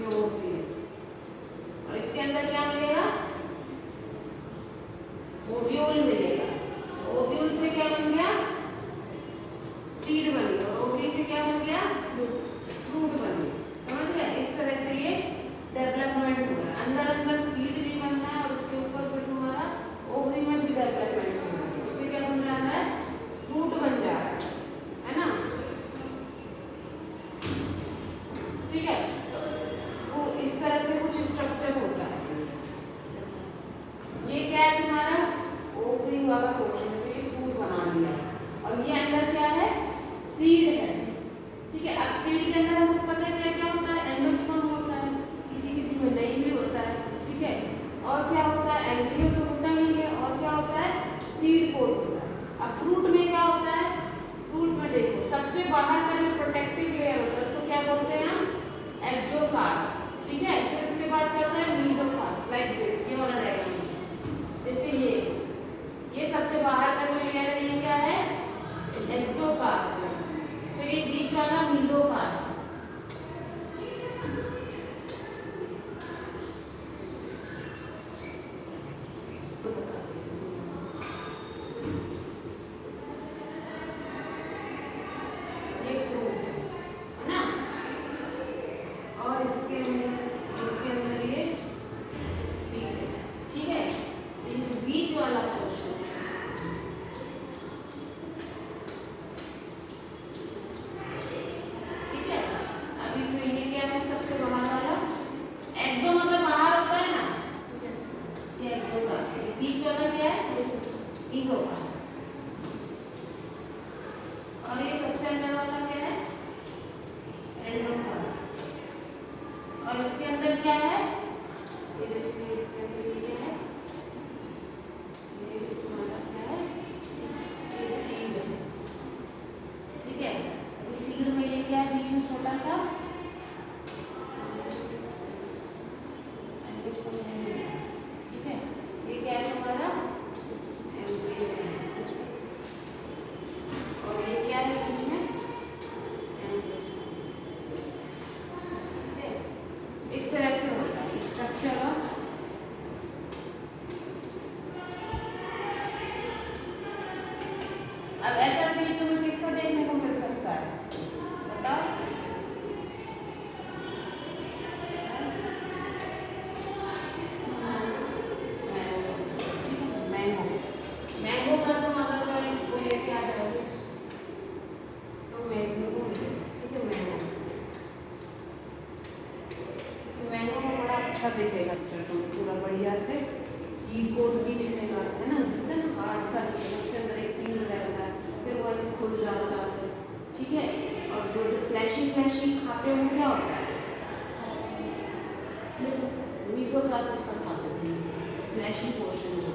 में ओवरी है। और इसके अंदर क्या मिलेगा? ओव्यूल मिलेगा। ओव्यूल से क्या बन गया? सीड बन गया। और ओवरी से क्या बन गया? फ्रूट बन गया। समझ गया? इस तरह से ये डेवलपमेंट हो रहा है। अंदर अंदर सीड भी बनना है और उसके ऊपर फिर तुम्हारा ओवरी में भी डेवलपमेंट होना है। उससे क्या बन रहा है? फ्रूट बन जा रहा है ना? ठीक है, तो इस तरह से कुछ स्ट्रक्चर होता है। ये क्या है तुम्हारा? ओवरी वाला पोर्शन है, ये फ्रूट बना दिया। और ये अंदर क्या है? सीड है। ठीक है, अब सीड के अंदर हमको पता है क्या क्या होता है? एंडोस्पर्म होता है, किसी किसी में नहीं भी होता है। ठीक है, और क्या होता है? एम्ब्रियो तो होता ही है। और क्या होता है? सीड कोट होता है। अब फ्रूट में क्या होता है? फ्रूट में देखो सबसे बाहर का जो प्रोटेक्टिव लेयर होता है उसको क्या बोलते हैं हम? एक्सोकार्प। ठीक है, फिर उसके बाद क्या होता है? मीसोकार्प। लाइक दिस, ये वाला डायग्राम जैसे ये सबसे बाहर का जो लेयर है ये क्या है? एक्सोकार्प। फिर ये बीच वाला मीसोकार्प। ये फ्रूट है ना? और इसके अंदर ये सीड है। ठीक है, ये बीच वाला पोर्शन ठीक है। अब इसमें ये क्या है? सबसे बाहर वाला एक्सो मतलब बाहर होता है ना, ये एक्सो का। बीच वाला क्या है? ईगो का। और ये सबसे अंदर वाला क्या है? एंडो का। और इसके अंदर क्या है? ये देखिए, इसके अंदर ये क्या है? ये तुम्हारा क्या है? ये सीड है। ठीक है, अभी सीड में ये क्या है? बीच में छोटा सा ठीक है, ये क्या है तुम्हारा? एम्ब्रियो है। और ये क्या है बीच में? ठीक है, इस तरह से होता है स्ट्रक्चर। अब ऐसा सीड तुम्हें किसका देखने को मिल सकता है? बताओ। मैंगो का तुम अगर वो लेके आ जाओगे तो मैंगो को मिलेगा। ठीक है, मैंगो को बड़ा अच्छा दिखेगा। चलो पूरा बढ़िया से सीड कोट भी दिखेगा, है ना? एकदम हार्ड सा दिखेगा। उसके अंदर एक सीड रहता है, फिर वो ऐसे खुल जाता है। ठीक है, और जो जो फ्लैशी फ्लैशी खाते हैं वो क्या होता है? मीसोकार्प उसका खाते हैं, फ्लैशी पोर्शन।